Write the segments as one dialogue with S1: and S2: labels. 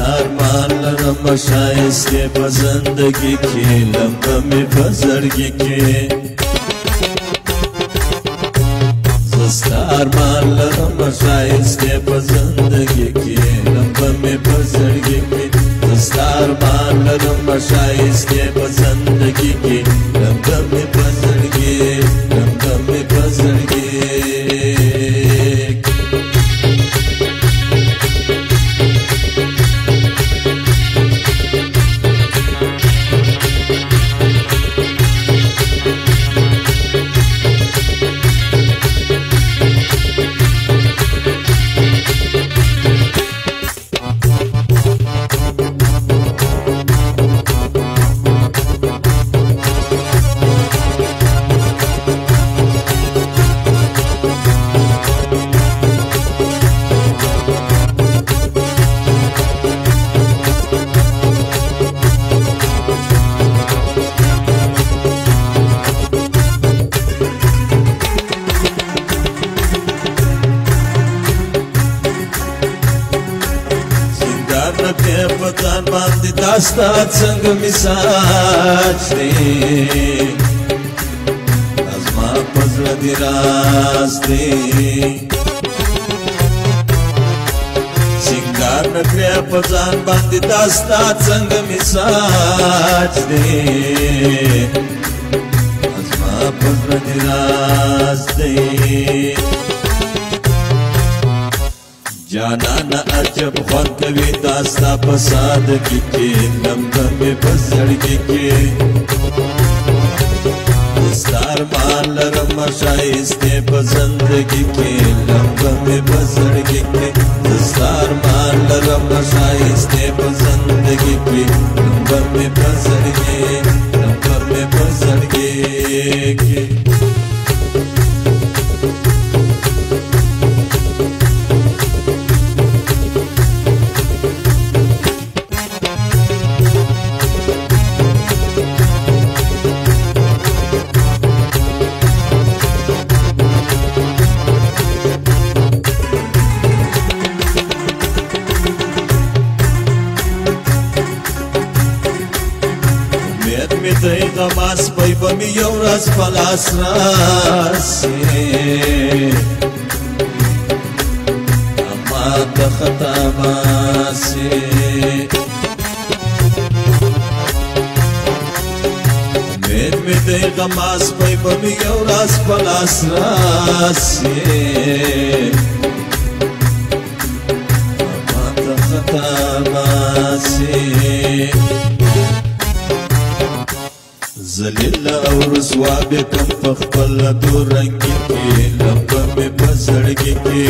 S1: ارمان لرم شایسته په زندگی کې لمبه مې په زړګي کې زستا ارمان لرم شایسته په زندگی کې لمبه مې په زړګي کې زستا ارمان لرم شایسته په زندگی کې لمبه مې په زړګي لمبه مې په زړګي پتان باندې داستا څنګه مثال دی ازما پزړه دی راز دی سنگار نکړه پتان باندې داستا څنګه مثال دی ازما پزړه دی راز دی جانانا عجب خوان کوي داستا په سادګي کې لمبه مې په زړګي کې زستا ارمان لرم شایسته په زندګي کې لمبه مې په زړګي کې زستا ارمان لرم شایسته په زندګي کې لمبه مې په زړګي لمبه مې په زړګي کې غماس پای بمی یو راز پلاس راسی اما تخطا باسی مید دی غماس پای بمی یو راز پلاس راسی اما تخطا باسی زلیل او رسوا بکم پخپل دو رنگی کی لمبه میں پزڑگی کی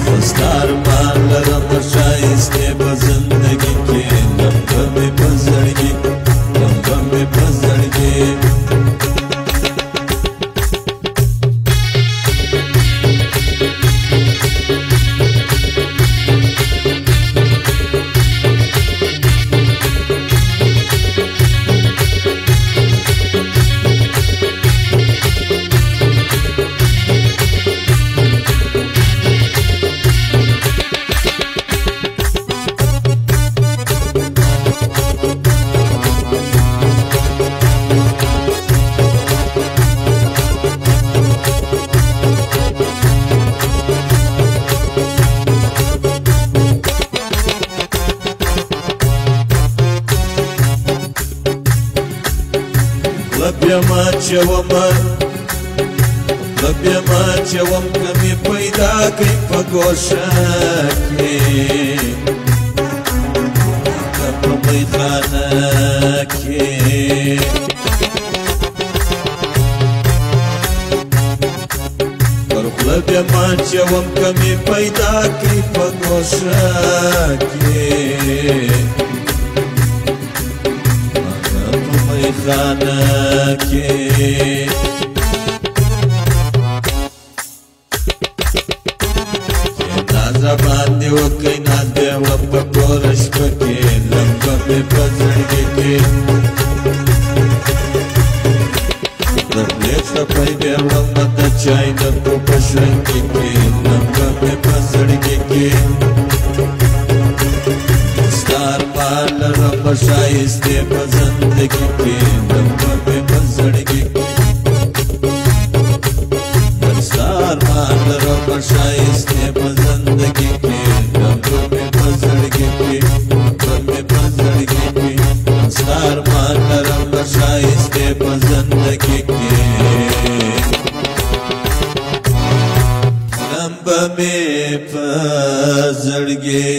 S1: خستار مان لرم شایسته بزندگی کی لمبه میں پزڑگی لمبه میں پزڑگی لبیما چوم کمی پیدا کئی پا گوشا کی پا میخانا کی لبیما چوم کمی پیدا کئی پا گوشا کی خانه کې ناز باندې وکړي ناز به وړم په ټوله شپه کې لمبه مې په زړګي کې د پلیټ څپی به وړم د چای د په شرنګي کې لمبه مې په زړګي کې شایسته په زندگی کې لمبه مې په زړګي کې درسار مان لرم شایسته په زندگی کې لمبه مې په زړګي کې لمبه مې په زړګي کې درسار مان لرم شایسته په زندگی کې لمبه مې په زړګي